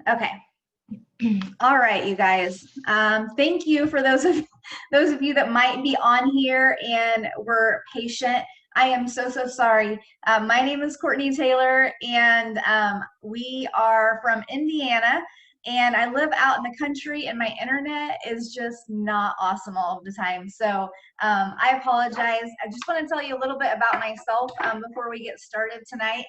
Okay. All right, you guys. Thank you for those of you that might be on here and were patient. I am so sorry. My name is Courtney Taylor, and we are from Indiana. And I live out in the country, and my internet is just not awesome all of the time. So I apologize. I just want to tell you a little bit about myself before we get started tonight.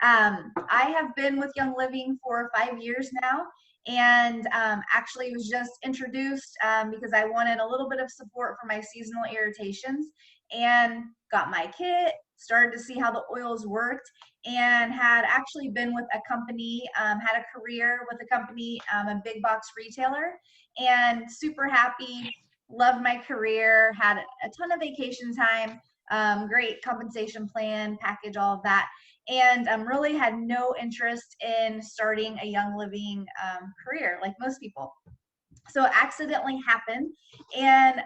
I have been with Young Living for 5 years now, and actually was just introduced because I wanted a little bit of support for my seasonal irritations, and got my kit, started to see how the oils worked, and had actually been with a company, had a career with a company, a big box retailer, and super happy, loved my career, had a ton of vacation time, great compensation plan, package, all of that, and really had no interest in starting a Young Living career like most people. So it accidentally happened, and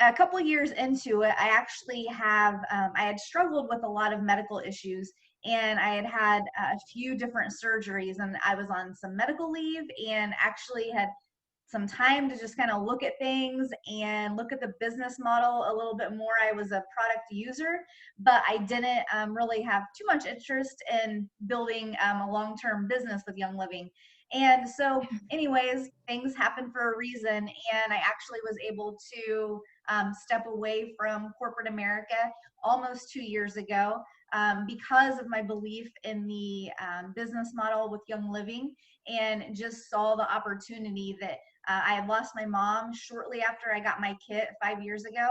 a couple years into it, I actually I had struggled with a lot of medical issues, and I had had a few different surgeries, and I was on some medical leave, and actually had some time to just kind of look at things and look at the business model a little bit more. I was a product user, but I didn't really have too much interest in building a long-term business with Young Living. And so, anyways, things happen for a reason, and I actually was able to step away from corporate America almost 2 years ago, because of my belief in the business model with Young Living, and just saw the opportunity that I had lost my mom shortly after I got my kit 5 years ago.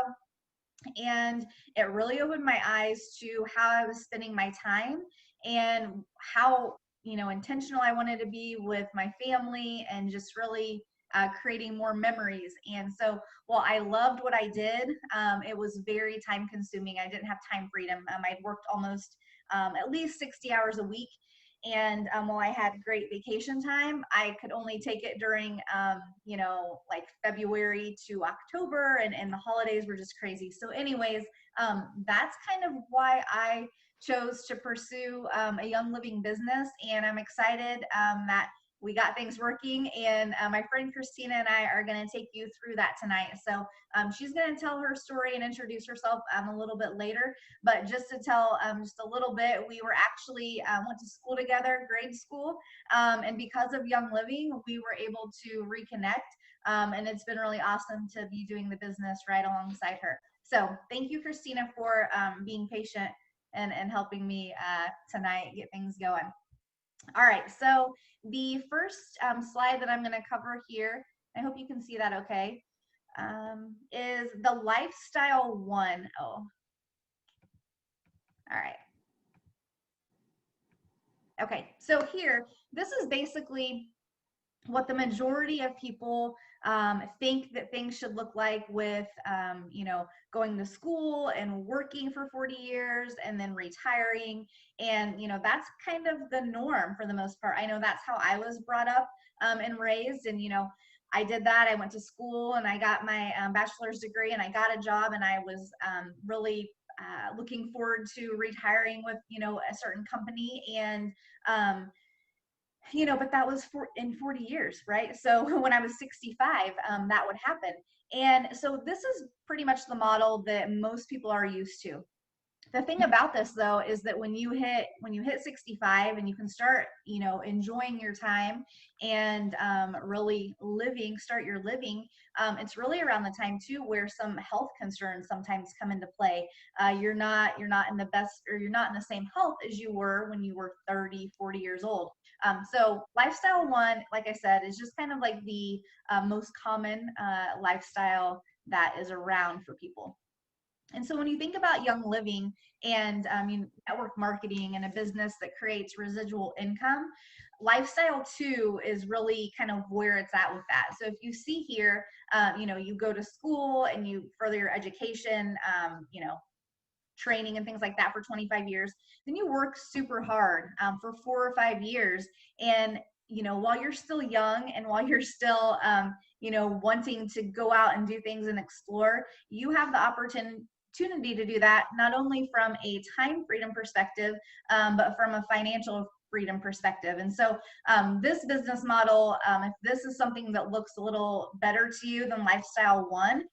And it really opened my eyes to how I was spending my time, and how, intentional I wanted to be with my family, and just really creating more memories. And so while I loved what I did, it was very time consuming. I didn't have time freedom. I'd worked almost at least 60 hours a week, and while I had great vacation time, I could only take it during like February to October, and the holidays were just crazy. So anyways, that's kind of why I chose to pursue a Young Living business, and I'm excited that we got things working, and my friend Christina and I are going to take you through that tonight. So she's going to tell her story and introduce herself a little bit later, but just to tell just a little bit, we were actually went to school together, grade school, and because of Young Living, we were able to reconnect, and it's been really awesome to be doing the business right alongside her. So thank you, Christina, for being patient and helping me tonight get things going. All right, so the first slide that I'm going to cover here, I hope you can see that okay, is the lifestyle one. Oh, all right. Okay, so here, this is basically what the majority of people think that things should look like, with going to school and working for 40 years and then retiring, and that's kind of the norm for the most part. I know that's how I was brought up and raised, and I did that. I went to school and I got my bachelor's degree, and I got a job, and I was really looking forward to retiring with a certain company, and but that was in 40 years, right? So when I was 65, that would happen. And so this is pretty much the model that most people are used to. The thing about this, though, is that when you hit 65 and you can start enjoying your time, and really start your living, it's really around the time too where some health concerns sometimes come into play. You're not in the best, or you're not in the same health as you were when you were 30, 40 years old. So lifestyle one, like I said, is just kind of like the most common lifestyle that is around for people. And so when you think about Young Living and network marketing and a business that creates residual income, lifestyle two is really kind of where it's at with that. So if you see here, you go to school and you further your education, training and things like that for 25 years, then you work super hard for 4 or 5 years. And while you're still young, and while you're still wanting to go out and do things and explore, you have the opportunity to do that, not only from a time freedom perspective, but from a financial freedom perspective. And so this business model, if this is something that looks a little better to you than Lifestyle One,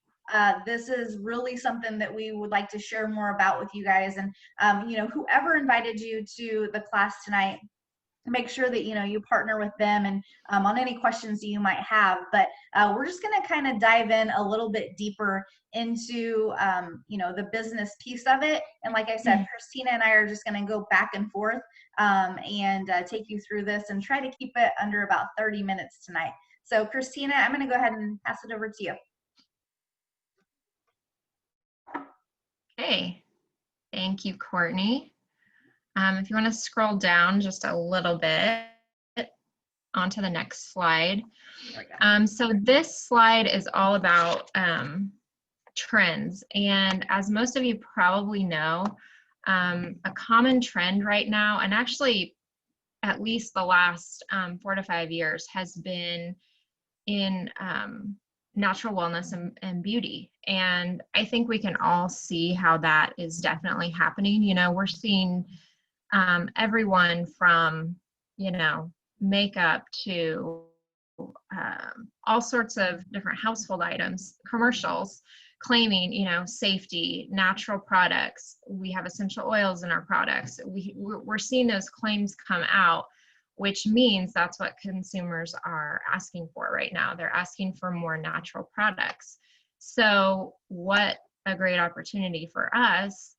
this is really something that we would like to share more about with you guys. And whoever invited you to the class tonight, make sure that you partner with them and on any questions that you might have. But we're just going to kind of dive in a little bit deeper into the business piece of it. And like I said, Christina and I are just going to go back and forth and take you through this and try to keep it under about 30 minutes tonight. So Christina, I'm going to go ahead and pass it over to you. Okay, thank you, Courtney. If you want to scroll down just a little bit onto the next slide. So this slide is all about trends. And as most of you probably know, a common trend right now, and actually at least the last 4 to 5 years, has been in natural wellness and beauty. And I think we can all see how that is definitely happening. We're seeing everyone from, makeup to all sorts of different household items, commercials claiming, safety, natural products. We have essential oils in our products. We're seeing those claims come out, which means that's what consumers are asking for right now. They're asking for more natural products. So what a great opportunity for us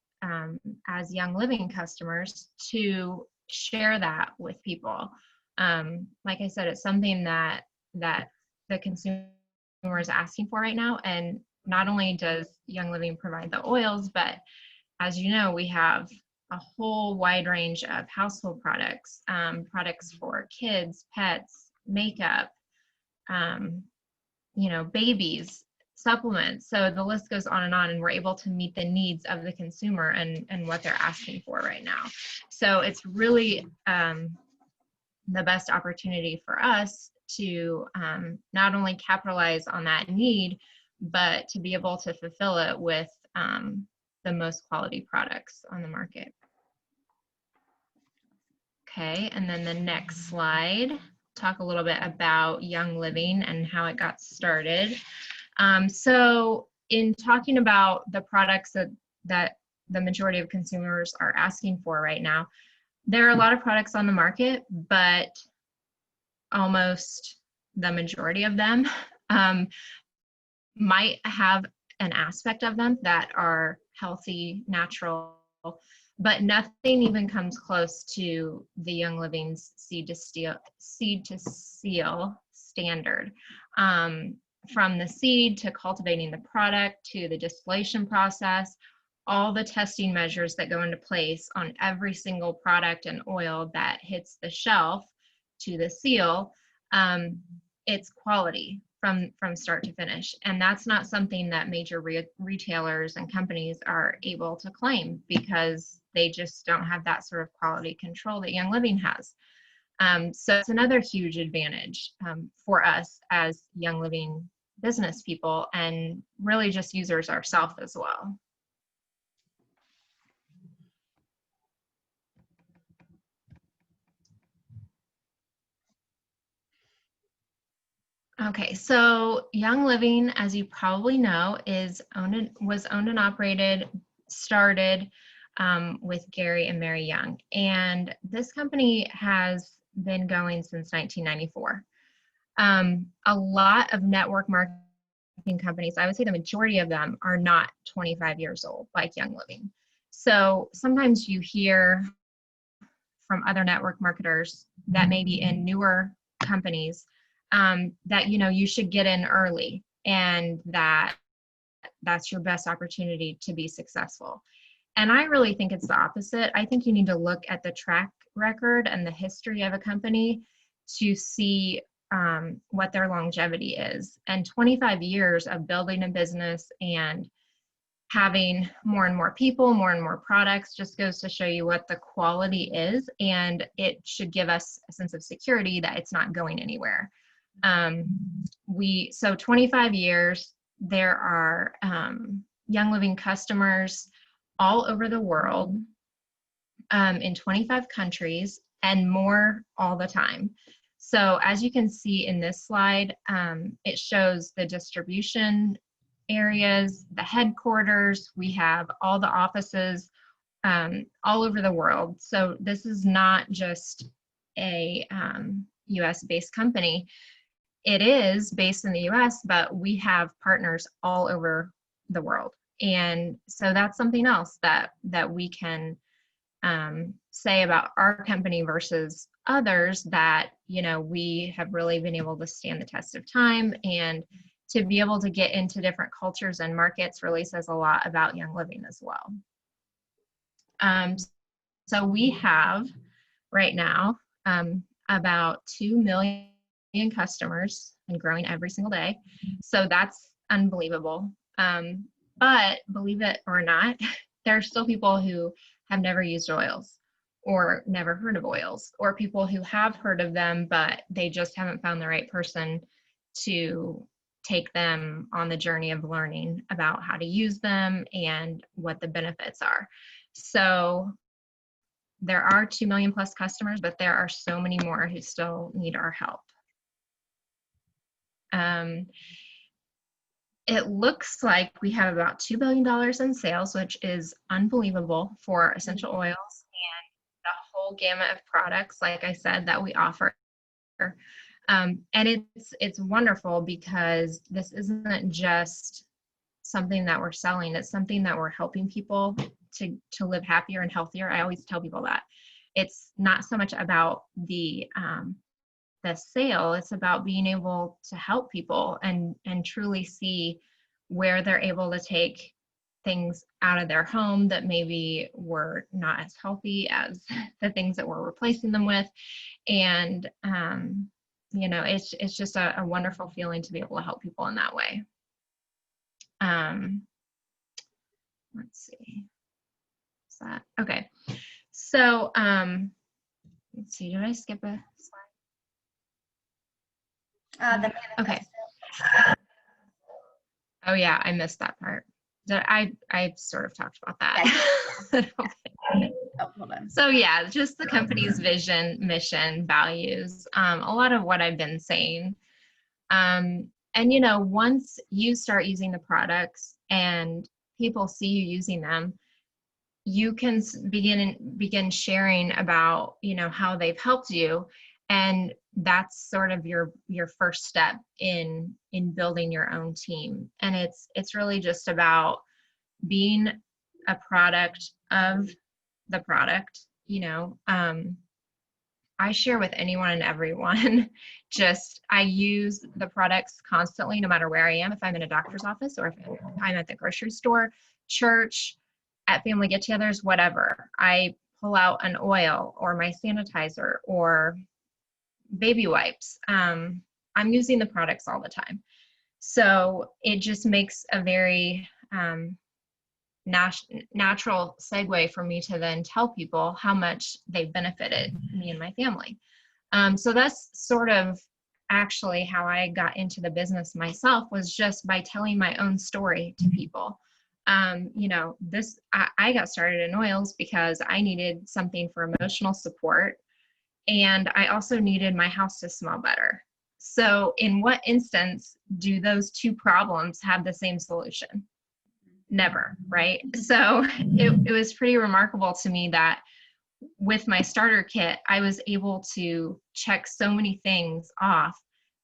as Young Living customers to share that with people. Like I said, it's something that the consumer is asking for right now. And not only does Young Living provide the oils, but as you know, we have a whole wide range of household products, products for kids, pets, makeup, babies, supplements. So the list goes on, and we're able to meet the needs of the consumer and what they're asking for right now. So it's really the best opportunity for us to not only capitalize on that need, but to be able to fulfill it with the most quality products on the market. Okay, and then the next slide, talk a little bit about Young Living and how it got started. So in talking about the products that the majority of consumers are asking for right now, there are a lot of products on the market, but almost the majority of them might have an aspect of them that are healthy, natural, but nothing even comes close to the Young Living's seed to seal standard. From the seed to cultivating the product to the distillation process, all the testing measures that go into place on every single product and oil that hits the shelf to the seal, it's quality from start to finish. And that's not something that major retailers and companies are able to claim because they just don't have that sort of quality control that Young Living has. So it's another huge advantage for us as Young Living business people and really just users ourselves as well. Okay, so Young Living, as you probably know, was owned and operated, started with Gary and Mary Young. And this company has been going since 1994. A lot of network marketing companies, I would say the majority of them are not 25 years old, like Young Living. So sometimes you hear from other network marketers that may be in newer companies that you should get in early and that's your best opportunity to be successful. And I really think it's the opposite. I think you need to look at the track record and the history of a company to see what their longevity is. And 25 years of building a business and having more and more people, more and more products just goes to show you what the quality is, and it should give us a sense of security that it's not going anywhere. So 25 years, there are Young Living customers all over the world in 25 countries, and more all the time. So as you can see in this slide, it shows the distribution areas, the headquarters. We have all the offices all over the world. So this is not just a US-based company. It is based in the US, but we have partners all over the world. And so that's something else that we can say about our company versus others, that, you know, we have really been able to stand the test of time, and to be able to get into different cultures and markets really says a lot about Young Living as well. So we have right now about 2 million customers and growing every single day. So that's unbelievable. But believe it or not, there are still people who have never used oils or never heard of oils, or people who have heard of them, but they just haven't found the right person to take them on the journey of learning about how to use them and what the benefits are. So there are 2 million plus customers, but there are so many more who still need our help. It looks like we have about $2 billion in sales, which is unbelievable for essential oils and the whole gamut of products, like I said, that we offer. And it's wonderful because this isn't just something that we're selling, it's something that we're helping people to live happier and healthier. I always tell people that it's not so much about the sale, it's about being able to help people and truly see where they're able to take things out of their home that maybe were not as healthy as the things that we're replacing them with. And you know, it's just a wonderful feeling to be able to help people in that way. Let's see. Is that okay? So let's see, did I skip a slide? Okay. Oh yeah, I missed that part. I sort of talked about that. Okay. Oh, hold on. So yeah, just the company's vision, mission, values, a lot of what I've been saying. And you know, once you start using the products and people see you using them, you can begin sharing about, you know, how they've helped you. And that's sort of your first step in building your own team. And it's really just about being a product of the product. You know, I share with anyone and everyone, just I use the products constantly, no matter where I am. If I'm in a doctor's office, or if I'm at the grocery store, church, at family get-togethers, whatever, I pull out an oil or my sanitizer or baby wipes. I'm using the products all the time. So it just makes a very natural segue for me to then tell people how much they've benefited me and my family. So that's sort of actually how I got into the business myself, was just by telling my own story to people. You know, I got started in oils because I needed something for emotional support, and I also needed my house to smell better. So in what instance do those two problems have the same solution? Never, right? So it was pretty remarkable to me that with my starter kit, I was able to check so many things off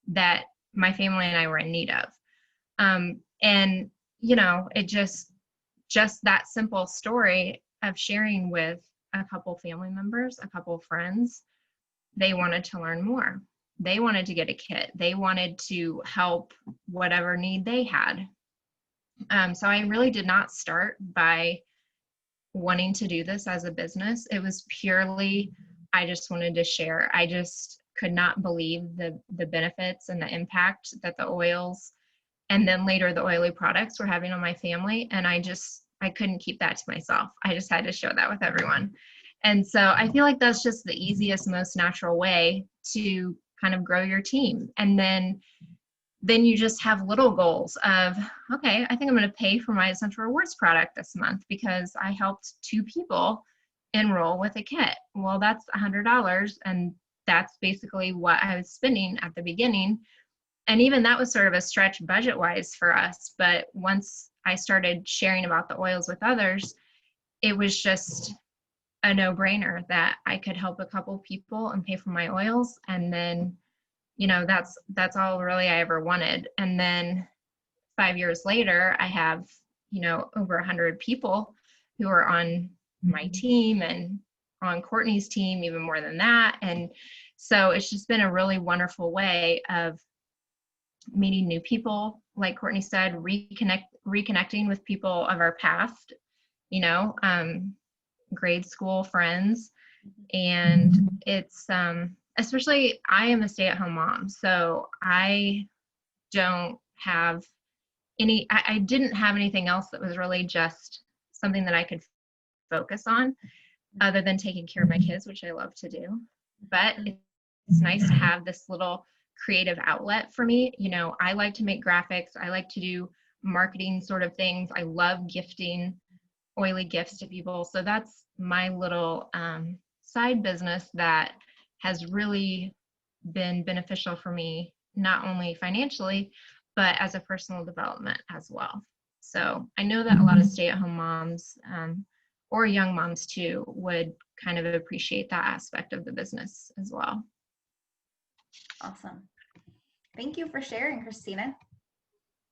that my family and I were in need of. And, you know, it just that simple story of sharing with a couple family members, a couple friends, they wanted to learn more. They wanted to get a kit. They wanted to help whatever need they had. So I really did not start by wanting to do this as a business. It was purely, I just wanted to share. I just could not believe the benefits and the impact that the oils and then later the oily products were having on my family. And I couldn't keep that to myself. I just had to share that with everyone. And so I feel like that's just the easiest, most natural way to kind of grow your team. And then you just have little goals of, okay, I think I'm going to pay for my Essential Rewards product this month because I helped 2 people enroll with a kit. Well, that's $100, and that's basically what I was spending at the beginning. And even that was sort of a stretch budget wise for us. But once I started sharing about the oils with others, it was just a no-brainer that I could help a couple people and pay for my oils. And then, that's all really I ever wanted. And then 5 years later, I have, over 100 people who are on my team and on Courtney's team, even more than that. And so it's just been a really wonderful way of meeting new people, like Courtney said, reconnecting with people of our past, grade school friends. And it's especially, I am a stay-at-home mom, so I don't have I didn't have anything else that was really just something that I could focus on other than taking care of my kids, which I love to do. But it's nice to have this little creative outlet for me. I like to make graphics. I like to do marketing sort of things. I love gifting oily gifts to people. So that's my little side business that has really been beneficial for me, not only financially, but as a personal development as well. So I know that a lot of stay-at-home moms or young moms too would kind of appreciate that aspect of the business as well. Awesome. Thank you for sharing, Christina.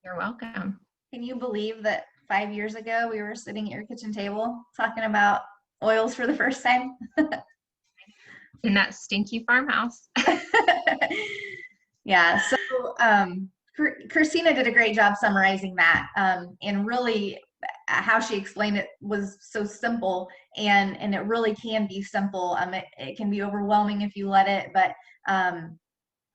You're welcome. Can you believe that 5 years ago we were sitting at your kitchen table talking about oils for the first time? In that stinky farmhouse. Yeah, so Christina did a great job summarizing that, and really how she explained it was so simple, and it really can be simple. It can be overwhelming if you let it, but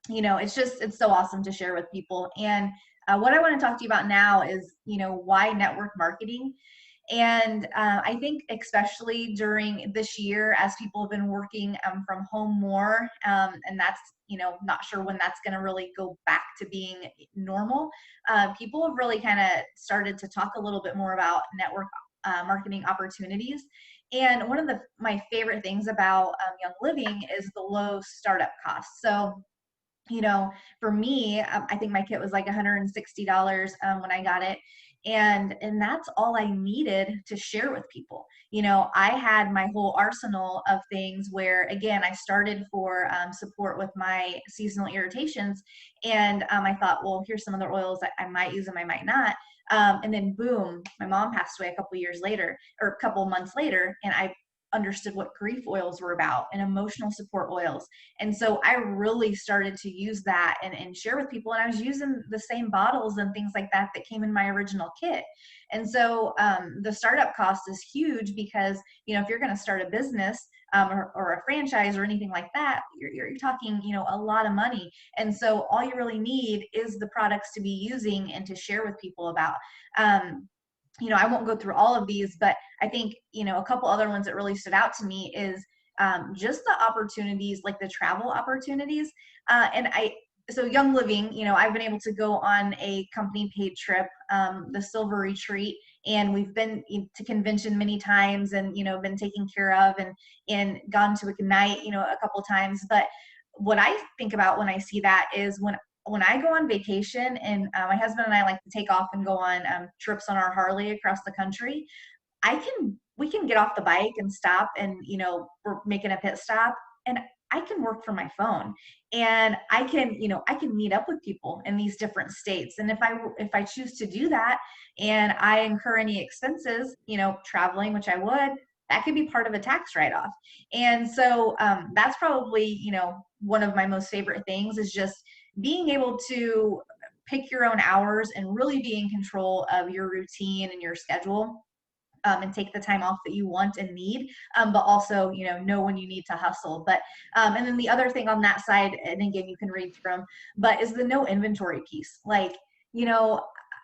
it's so awesome to share with people. And what I want to talk to you about now is, why network marketing. And I think especially during this year, as people have been working from home more, and that's, not sure when that's going to really go back to being normal, people have really kind of started to talk a little bit more about network marketing opportunities. And one of my favorite things about Young Living is the low startup costs. So, for me, I think my kit was like $160 when I got it. And that's all I needed to share with people. I had my whole arsenal of things where, again, I started for support with my seasonal irritations. And I thought, well, here's some other oils that I might use them, I might not. And then boom, my mom passed away a couple years later, or a couple months later. And I understood what grief oils were about and emotional support oils. And so I really started to use that and share with people. And I was using the same bottles and things like that came in my original kit. And so the startup cost is huge because, if you're going to start a business or a franchise or anything like that, you're talking, a lot of money. And so all you really need is the products to be using and to share with people about. I won't go through all of these, but I think, a couple other ones that really stood out to me is just the opportunities, like the travel opportunities. So Young Living, I've been able to go on a company paid trip, the Silver Retreat, and we've been to convention many times and, been taken care of and gone to Ignite, a couple times. But what I think about when I see that is when I go on vacation, and my husband and I like to take off and go on trips on our Harley across the country, we can get off the bike and stop and, we're making a pit stop, and I can work from my phone, and I can meet up with people in these different states. And if I choose to do that and I incur any expenses, traveling, which I would, that could be part of a tax write-off. And so that's probably, one of my most favorite things is just being able to pick your own hours and really be in control of your routine and your schedule, and take the time off that you want and need, but also, know when you need to hustle. But, and then the other thing on that side, and again, you can read through them, but is the no inventory piece. Like,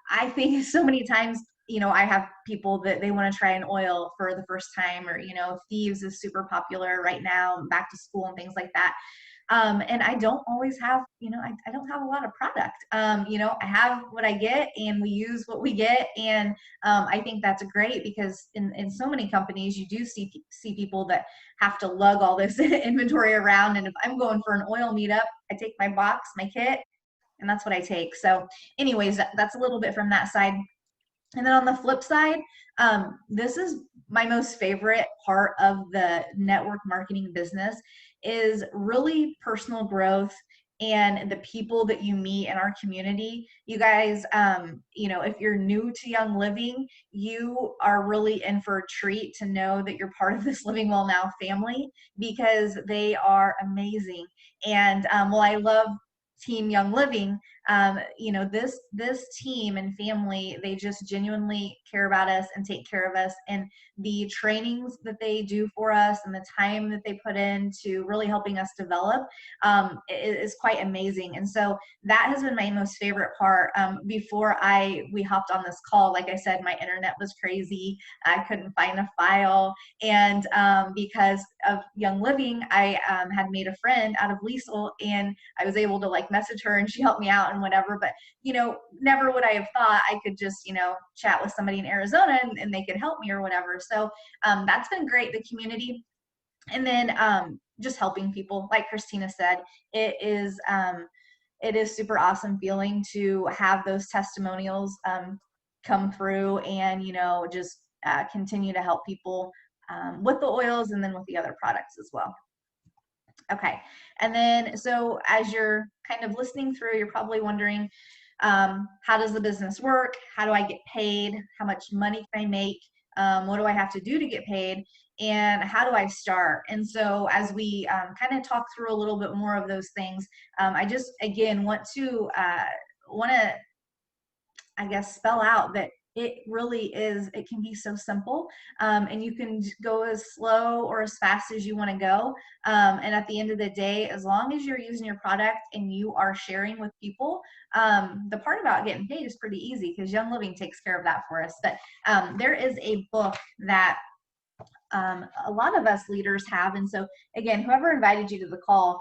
I think so many times, I have people that they want to try an oil for the first time, or, Thieves is super popular right now, back to school and things like that. And I don't always have, I don't have a lot of product. I have what I get and we use what we get. And I think that's great because in so many companies, you do see people that have to lug all this inventory around. And if I'm going for an oil meetup, I take my box, my kit, and that's what I take. So anyways, that's a little bit from that side. And then on the flip side, this is my most favorite part of the network marketing business is really personal growth and the people that you meet in our community. You guys, if you're new to Young Living, you are really in for a treat to know that you're part of this Living Well Now family because they are amazing. And well, I love Team Young Living. This team and family, they just genuinely care about us and take care of us, and the trainings that they do for us and the time that they put into really helping us develop is quite amazing. And so that has been my most favorite part. Before we hopped on this call, like I said, my internet was crazy. I couldn't find a file, and because of Young Living, I had made a friend out of Liesel, and I was able to message her and she helped me out and whatever. But never would I have thought I could just chat with somebody in Arizona and they could help me or whatever. So that's been great, the community. And then just helping people, like Christina said, it is super awesome feeling to have those testimonials come through and just continue to help people with the oils and then with the other products as well. Okay, and then so as you're kind of listening through, you're probably wondering, how does the business work? How do I get paid? How much money can I make? What do I have to do to get paid? And how do I start? And so as we kind of talk through a little bit more of those things, I just, again, want to, I guess, spell out that it can be so simple, and you can go as slow or as fast as you want to go. And at the end of the day, as long as you're using your product and you are sharing with people, the part about getting paid is pretty easy because Young Living takes care of that for us. But there is a book that a lot of us leaders have. And so again, whoever invited you to the call,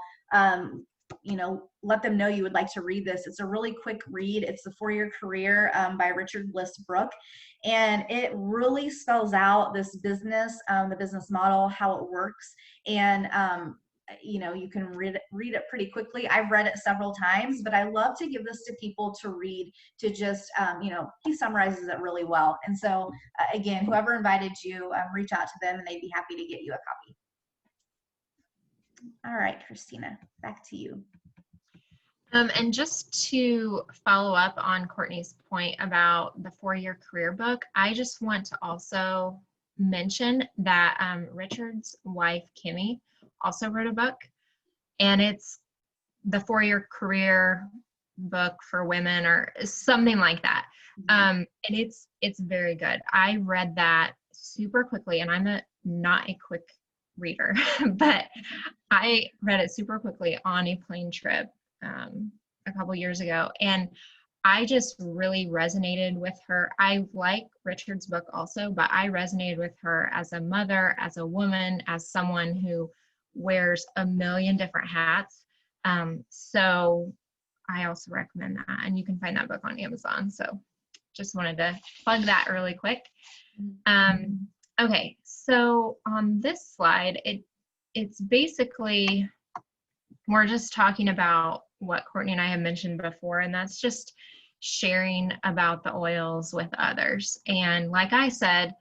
let them know you would like to read this. It's a really quick read. It's The 4-Year Career by Richard Bliss Brooke. And it really spells out this business, the business model, how it works. And, you can read it pretty quickly. I've read it several times, but I love to give this to people to read, to just, he summarizes it really well. And so, again, whoever invited you, reach out to them and they'd be happy to get you a copy. All right, Christina, back to you. And just to follow up on Courtney's point about the 4-Year Career book, I just want to also mention that Richard's wife, Kimmy, also wrote a book, and it's the 4-Year Career book for women or something like that. And it's very good. I read that super quickly, and I'm not a quick reader, but I read it super quickly on a plane trip a couple years ago, and I just really resonated with her. I like Richard's book also, but I resonated with her as a mother, as a woman, as someone who wears a million different hats. So I also recommend that, and you can find that book on Amazon. So just wanted to plug that really quick. Okay, so on this slide, it's basically, we're just talking about what Courtney and I have mentioned before, and that's just sharing about the oils with others. And like I said,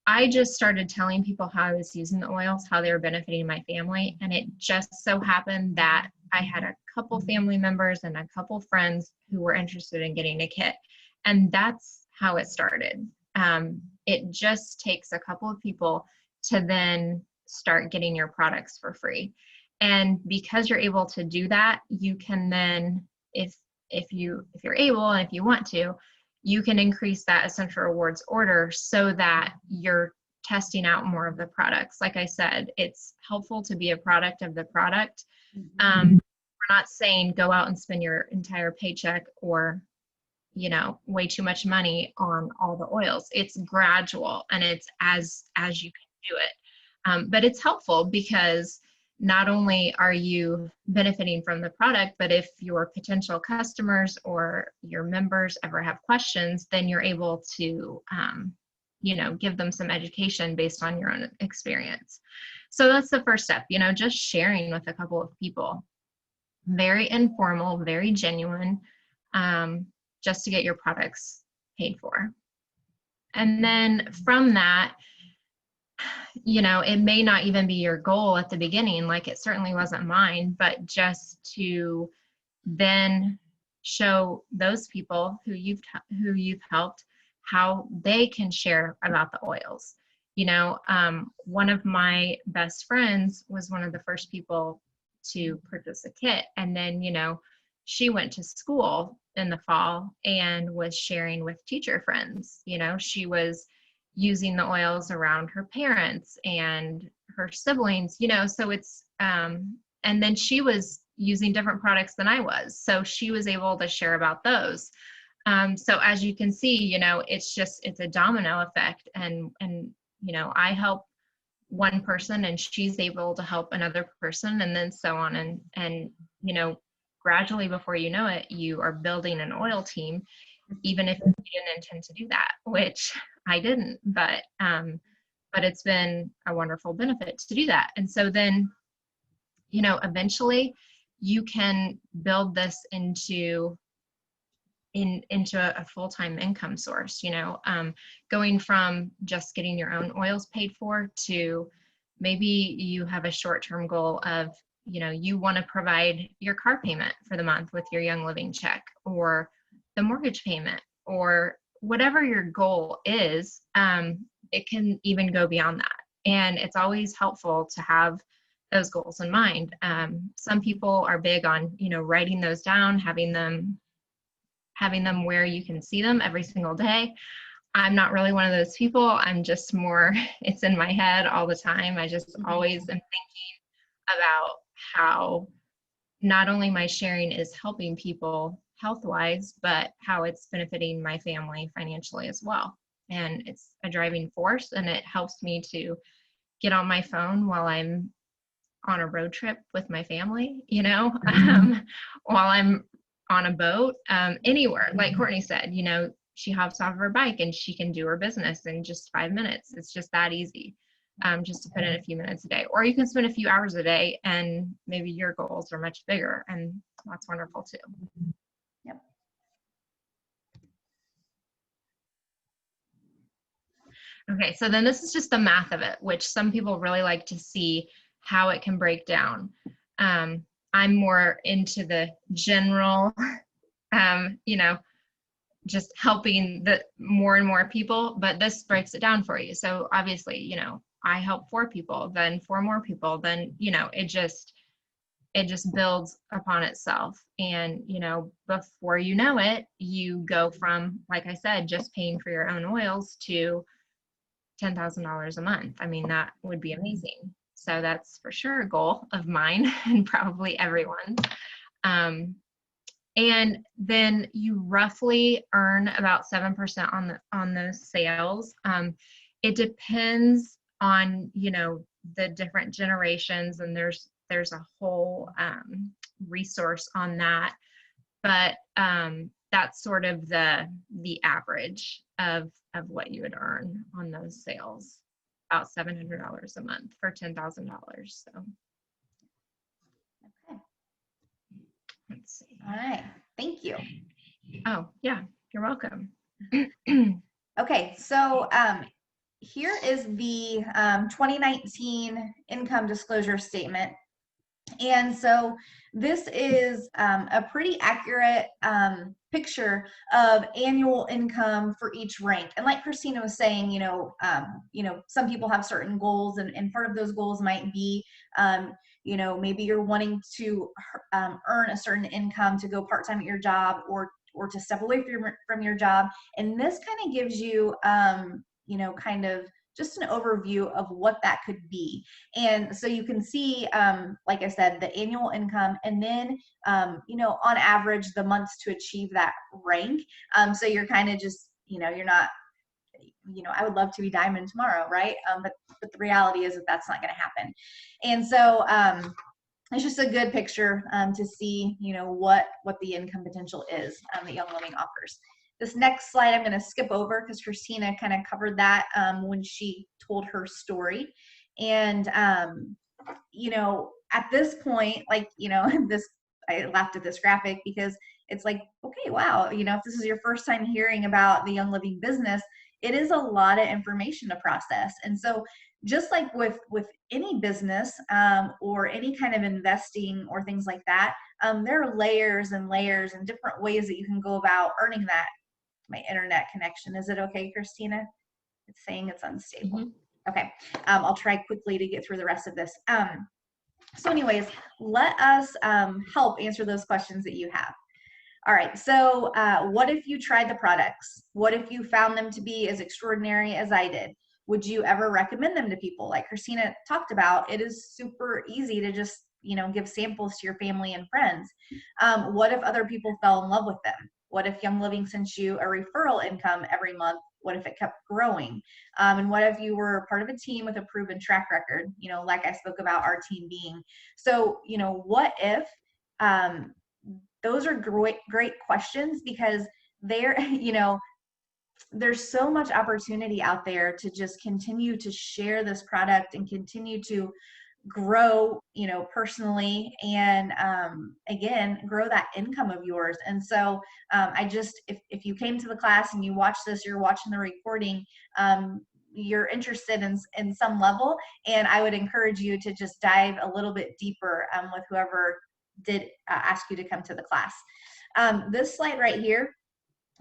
I just started telling people how I was using the oils, how they were benefiting my family, and it just so happened that I had a couple family members and a couple friends who were interested in getting a kit, and that's how it started. It just takes a couple of people to then start getting your products for free. And because you're able to do that, you can then, if you're able and if you want to, you can increase that Essential Rewards order so that you're testing out more of the products. Like I said, it's helpful to be a product of the product. We're not saying go out and spend your entire paycheck or way too much money on all the oils. It's gradual, and it's as you can do it. But it's helpful because not only are you benefiting from the product, but if your potential customers or your members ever have questions, then you're able to, give them some education based on your own experience. So that's the first step, just sharing with a couple of people. Very informal, very genuine, just to get your products paid for. And then from that, it may not even be your goal at the beginning, like it certainly wasn't mine, but just to then show those people who you've helped how they can share about the oils. One of my best friends was one of the first people to purchase a kit, and then she went to school in the fall and was sharing with teacher friends. She was using the oils around her parents and her siblings, so it's and then she was using different products than I was, so she was able to share about those. So as you can see, it's a domino effect, and I help one person and she's able to help another person, and then so on, and gradually, before you know it, you are building an oil team, even if you didn't intend to do that, which I didn't, but it's been a wonderful benefit to do that. And so then, eventually you can build this into a full-time income source, going from just getting your own oils paid for to maybe you have a short-term goal of, you want to provide your car payment for the month with your Young Living check, or the mortgage payment, or whatever your goal is. It can even go beyond that. And it's always helpful to have those goals in mind. Some people are big on, writing those down, having them where you can see them every single day. I'm not really one of those people. I'm just more, it's in my head all the time. I just always am thinking about how not only my sharing is helping people health-wise, but how it's benefiting my family financially as well. And it's a driving force, and it helps me to get on my phone while I'm on a road trip with my family, while I'm on a boat, anywhere. Like Courtney said, she hops off her bike and she can do her business in just 5 minutes. It's just that easy. Just to put in a few minutes a day, or you can spend a few hours a day, and maybe your goals are much bigger, and that's wonderful too. Yep. Okay, so then this is just the math of it, which some people really like to see how it can break down. I'm more into the general, just helping the more and more people, but this breaks it down for you. So obviously, I help 4 people, then 4 more people, then, it just builds upon itself. And, before you know it, you go from, like I said, just paying for your own oils to $10,000 a month. I mean, that would be amazing. So that's for sure a goal of mine and probably everyone's. And then you roughly earn about 7% on those sales. It depends on, the different generations, and there's a whole resource on that. But that's sort of the average of what you would earn on those sales, about $700 a month for $10,000. So. Okay. Let's see. All right. Thank you. Oh, yeah, you're welcome. Okay, so here is the 2019 income disclosure statement. And so this is a pretty accurate picture of annual income for each rank. And like Christina was saying, some people have certain goals, and part of those goals might be, maybe you're wanting to earn a certain income to go part-time at your job, or to step away from your job. And this kind of gives you, kind of just an overview of what that could be. And so you can see, like I said, the annual income, and then, on average, the months to achieve that rank. So you're kind of just, you're not, I would love to be diamond tomorrow, right? But the reality is that that's not going to happen. And so it's just a good picture to see, what the income potential is that Young Living offers. This next slide I'm going to skip over because Christina kind of covered that when she told her story. And, at this point, this, I laughed at this graphic because it's like, okay, wow, if this is your first time hearing about the Young Living business, it is a lot of information to process. And so just like with any business or any kind of investing or things like that, there are layers and layers and different ways that you can go about earning that. My internet connection, is it okay, Christina? It's saying it's unstable. Mm-hmm. Okay, I'll try quickly to get through the rest of this. So anyways, let us help answer those questions that you have. All right, so what if you tried the products? What if you found them to be as extraordinary as I did? Would you ever recommend them to people? Like Christina talked about, it is super easy to just, give samples to your family and friends. What if other people fell in love with them? What if Young Living sent you a referral income every month? What if it kept growing? And what if you were part of a team with a proven track record, like I spoke about our team being? So, what if, those are great questions because they're, there's so much opportunity out there to just continue to share this product and continue to grow, personally, and again, grow that income of yours. And so if you came to the class and you watch this, you're watching the recording, you're interested in some level, and I would encourage you to just dive a little bit deeper with whoever did ask you to come to the class. This slide right here,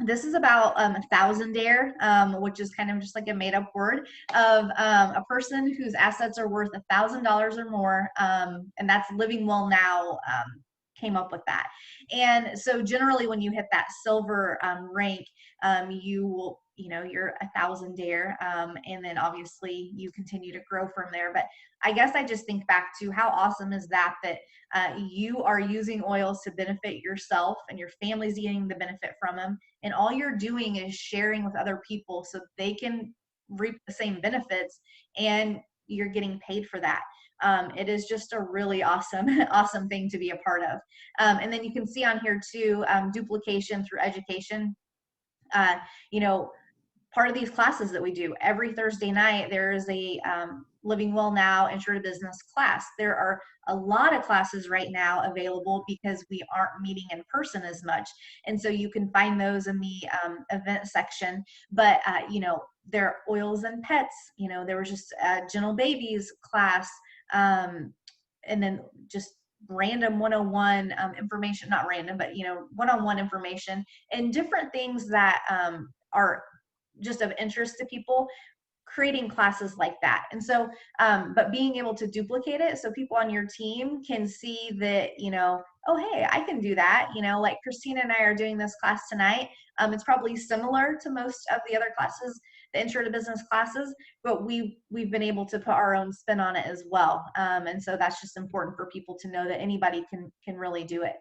this is about thousandaire, which is kind of just like a made-up word of a person whose assets are worth $1,000 or more, and that's Living Well Now came up with that. And so generally when you hit that silver rank, you will, you're a thousandaire, and then obviously you continue to grow from there. But I guess I just think back to how awesome is that you are using oils to benefit yourself and your family's getting the benefit from them. And all you're doing is sharing with other people so they can reap the same benefits, and you're getting paid for that. It is just a really awesome, awesome thing to be a part of. And then you can see on here too, duplication through education. Part of these classes that we do every Thursday night, there is a Living Well Now Intro to Business class. There are a lot of classes right now available because we aren't meeting in person as much. And so you can find those in the event section. But, there are oils and pets. There was just a Gentle Babies class, and then just random 101 information, not random, but, one-on-one information and different things that are just of interest to people, creating classes like that. And so, but being able to duplicate it so people on your team can see that, oh, hey, I can do that. Like Christina and I are doing this class tonight. It's probably similar to most of the other classes, the Intro to Business classes, but we've been able to put our own spin on it as well. And so that's just important for people to know that anybody can really do it.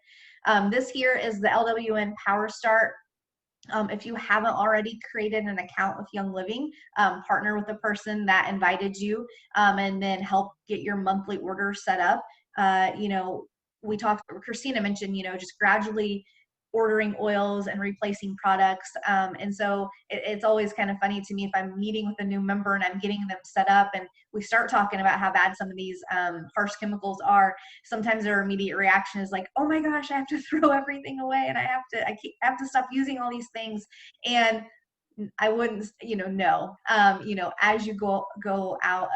This here is the LWN Power Start. If you haven't already created an account with Young Living, partner with the person that invited you, and then help get your monthly order set up. Christina mentioned, just gradually ordering oils and replacing products. And so it's always kind of funny to me if I'm meeting with a new member and I'm getting them set up and we start talking about how bad some of these harsh chemicals are. Sometimes their immediate reaction is like, oh my gosh, I have to throw everything away and I have to stop using all these things. And I wouldn't, no. As you go out,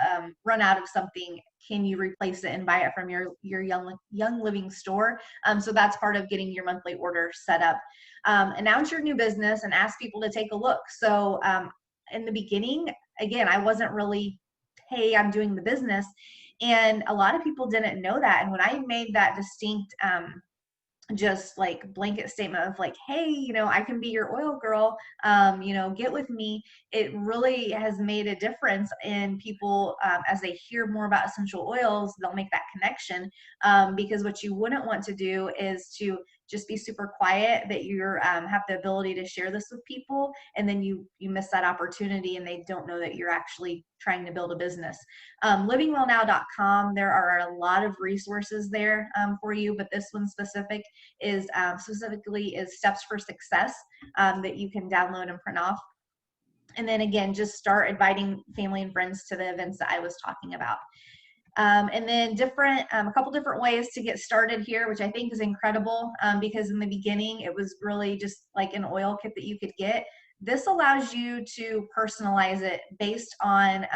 run out of something, can you replace it and buy it from your Young Living store? So that's part of getting your monthly order set up. Announce your new business and ask people to take a look. So in the beginning, again, I wasn't really, hey, I'm doing the business. And a lot of people didn't know that. And when I made that distinct, just like blanket statement of like, hey, I can be your oil girl, get with me, it really has made a difference in people. As they hear more about essential oils, they'll make that connection, because what you wouldn't want to do is to just be super quiet, that you're have the ability to share this with people, and then you miss that opportunity and they don't know that you're actually trying to build a business. Livingwellnow.com, there are a lot of resources there for you, but this one specifically is Steps for Success that you can download and print off. And then again, just start inviting family and friends to the events that I was talking about. And then a couple different ways to get started here, which I think is incredible, because in the beginning it was really just like an oil kit that you could get. This allows you to personalize it based on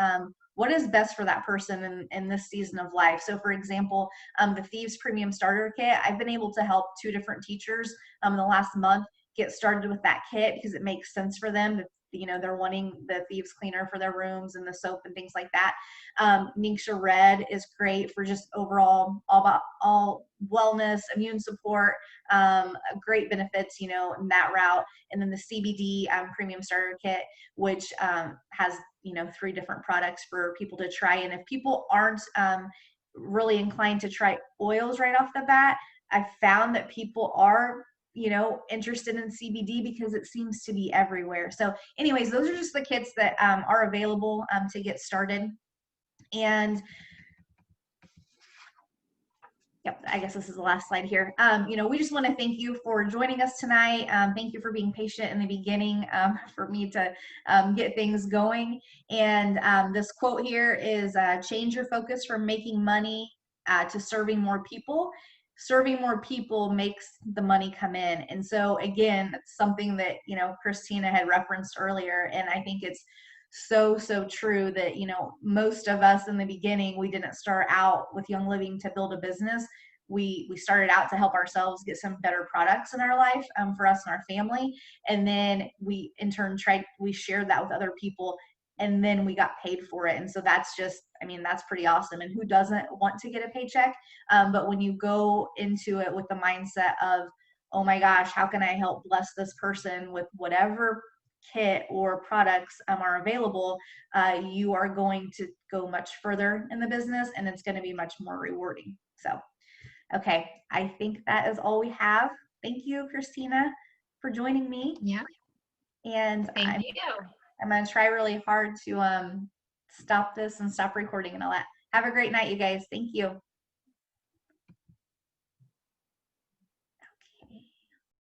what is best for that person in this season of life. So for example, the Thieves Premium Starter Kit, I've been able to help 2 different teachers in the last month get started with that kit because it makes sense for them. They're wanting the thieves cleaner for their rooms and the soap and things like that. Ningxia Red is great for just overall all wellness, immune support, great benefits, in that route. And then the CBD Premium Starter Kit, which has 3 different products for people to try. And if people aren't really inclined to try oils right off the bat, I found that people are interested in CBD because it seems to be everywhere. So anyways, those are just the kits that are available to get started. And yep, I guess this is the last slide here. We just want to thank you for joining us tonight. Thank you for being patient in the beginning for me to get things going. And this quote here is, change your focus from making money to serving more people. Serving more people makes the money come in. And so again, it's something that, Christina had referenced earlier. And I think it's so true that, most of us in the beginning, we didn't start out with Young Living to build a business. We started out to help ourselves get some better products in our life for us and our family. And then we in turn we shared that with other people, and then we got paid for it. And so that's that's pretty awesome. And who doesn't want to get a paycheck? But when you go into it with the mindset of, oh my gosh, how can I help bless this person with whatever kit or products are available, you are going to go much further in the business, and it's going to be much more rewarding. So, okay, I think that is all we have. Thank you, Christina, for joining me. Yeah. And Thank you. I'm going to try really hard to stop this and stop recording and all that. Have a great night, you guys. Thank you.